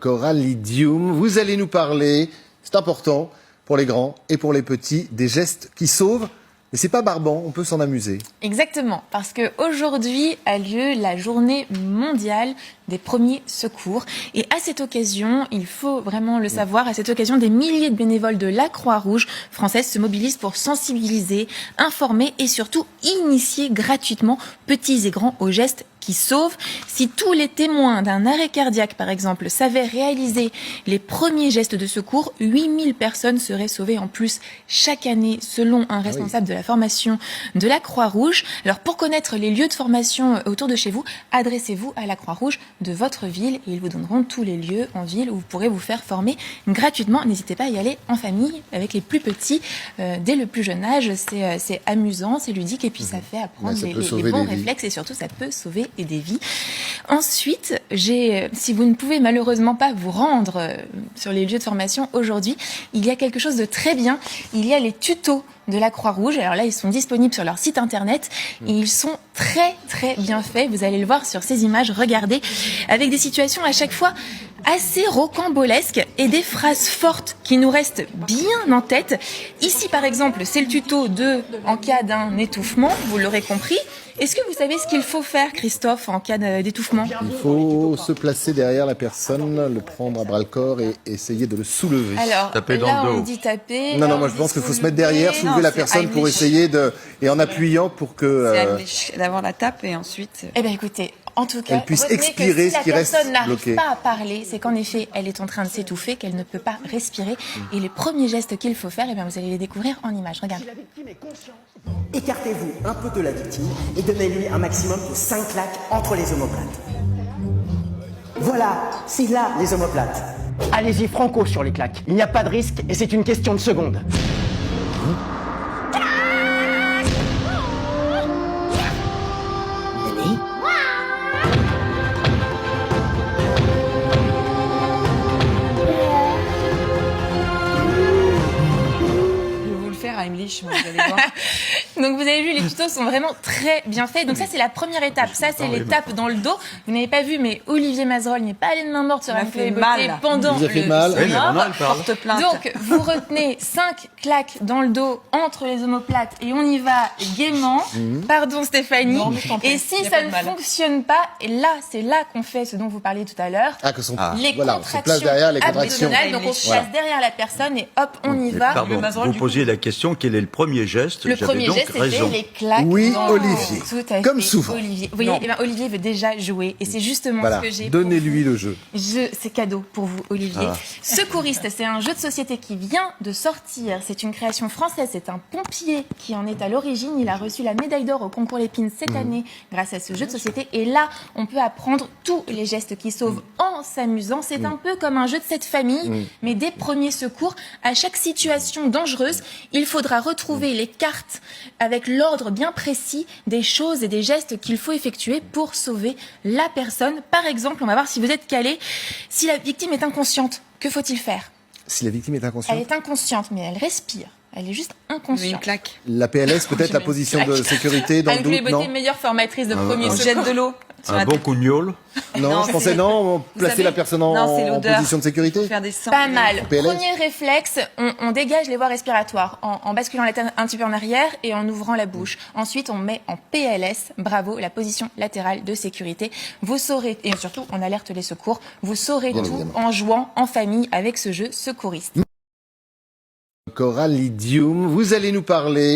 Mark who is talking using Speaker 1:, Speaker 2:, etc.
Speaker 1: Corallidium. Vous allez nous parler, c'est important pour les grands et pour les petits, des gestes qui sauvent. Mais c'est pas barbant, on peut s'en amuser.
Speaker 2: Exactement, parce qu'aujourd'hui a lieu la journée mondiale des premiers secours. Et à cette occasion, il faut vraiment le savoir, à cette occasion, des milliers de bénévoles de la Croix-Rouge française se mobilisent pour sensibiliser, informer et surtout initier gratuitement petits et grands aux gestes qui sauvent. Si tous les témoins d'un arrêt cardiaque, par exemple, savaient réaliser les premiers gestes de secours, 8000 personnes seraient sauvées en plus chaque année, selon un responsable de la formation de la Croix-Rouge. Alors, pour connaître les lieux de formation autour de chez vous, adressez-vous à la Croix-Rouge de votre ville et ils vous donneront tous les lieux en ville où vous pourrez vous faire former gratuitement. N'hésitez pas à y aller en famille avec les plus petits dès le plus jeune âge. C'est amusant, c'est ludique et puis ça fait apprendre les bons réflexes et surtout ça peut sauver et des vies. Ensuite, si vous ne pouvez malheureusement pas vous rendre sur les lieux de formation aujourd'hui, il y a quelque chose de très bien. Il y a les tutos de la Croix-Rouge. Alors là, ils sont disponibles sur leur site internet et ils sont très très bien faits. Vous allez le voir sur ces images, regardez, avec des situations à chaque fois assez rocambolesques et des phrases fortes qui nous restent bien en tête. Ici, par exemple, c'est le tuto en cas d'un étouffement, vous l'aurez compris. Est-ce que vous savez ce qu'il faut faire, Christophe, en cas d'étouffement ?
Speaker 1: Il faut se placer derrière la personne, le prendre à bras-le-corps et essayer de le soulever.
Speaker 2: Alors,
Speaker 3: taper
Speaker 2: là,
Speaker 3: dans le dos.
Speaker 2: on dit taper.
Speaker 1: Non, moi je pense qu'il faut se mettre derrière, soulever la personne pour essayer de... Et en appuyant pour que...
Speaker 4: C'est d'abord la tape et ensuite...
Speaker 2: Eh bien, écoutez, en tout cas,
Speaker 1: elle puisse
Speaker 2: retenez
Speaker 1: expirer
Speaker 2: que si
Speaker 1: ce qui reste
Speaker 2: la personne
Speaker 1: bloqué.
Speaker 2: n'arrive pas à parler, c'est qu'en effet, elle est en train de s'étouffer, qu'elle ne peut pas respirer. Et les premiers gestes qu'il faut faire, eh bien, vous allez les découvrir en images. Regardez.
Speaker 5: Si la victime est consciente, écartez-vous un peu de la victime et donnez-lui un maximum de 5 claques entre les omoplates. Voilà, c'est là les omoplates. Allez-y franco sur les claques. Il n'y a pas de risque et c'est une question de secondes.
Speaker 4: Vous allez voir.
Speaker 2: Donc vous avez vu, les tutos sont vraiment très bien faits. Donc ça, c'est la première étape. Ça, c'est l'étape dans le dos. Vous n'avez pas vu, mais Olivier Mazerolle n'est pas allé de main morte sur un clé pendant le
Speaker 4: porte plainte.
Speaker 2: Donc vous retenez 5 claques dans le dos entre les omoplates et on y va gaiement. Pardon Stéphanie.
Speaker 4: Non,
Speaker 2: et si ça ne fonctionne pas, et là, c'est là qu'on fait ce dont vous parliez tout à l'heure.
Speaker 1: Les
Speaker 2: contractions
Speaker 1: on se place derrière les contractions.
Speaker 2: Donc on se place derrière la personne et hop, on y va.
Speaker 3: Pardon, vous posiez la question, quel est le premier geste?
Speaker 2: Le premier geste, c'était les claques.
Speaker 1: Oui,
Speaker 2: dans
Speaker 1: Olivier.
Speaker 2: Tout à fait.
Speaker 1: Comme souvent.
Speaker 2: Olivier. Vous voyez, Olivier veut déjà jouer. Et c'est justement ce que j'ai.
Speaker 1: Donnez-lui le jeu.
Speaker 2: C'est cadeau pour vous, Olivier. Secouriste, c'est un jeu de société qui vient de sortir. C'est une création française. C'est un pompier qui en est à l'origine. Il a reçu la médaille d'or au concours Lépine cette année grâce à ce jeu de société. Et là, on peut apprendre tous les gestes qui sauvent en s'amusant. C'est un peu comme un jeu de cette famille, mais des premiers secours. À chaque situation dangereuse, il faudra retrouver les cartes avec l'ordre bien précis des choses et des gestes qu'il faut effectuer pour sauver la personne. Par exemple, on va voir si vous êtes calé. Si la victime est inconsciente, que faut-il faire ?
Speaker 1: Si la victime est inconsciente.
Speaker 2: Elle est inconsciente, mais elle respire. Elle est juste inconsciente.
Speaker 4: Une claque.
Speaker 1: La PLS, peut-être la position de sécurité dans le
Speaker 2: Avec
Speaker 1: doute, non ?
Speaker 2: les meilleures formatrices de premier secours.
Speaker 4: Jette de l'eau.
Speaker 3: Un bon coup de gnôle?
Speaker 1: Non, je pensais placer la personne en position de sécurité.
Speaker 4: Faire des sons.
Speaker 2: Pas mal.
Speaker 1: PLS.
Speaker 2: Premier réflexe, on dégage les voies respiratoires en basculant la tête un petit peu en arrière et en ouvrant la bouche. Ensuite, on met en PLS, bravo, la position latérale de sécurité. Vous saurez, et surtout, on alerte les secours, vous saurez
Speaker 1: Bien
Speaker 2: tout
Speaker 1: évidemment.
Speaker 2: en jouant en famille avec ce jeu secouriste.
Speaker 1: Corallidium, vous allez nous parler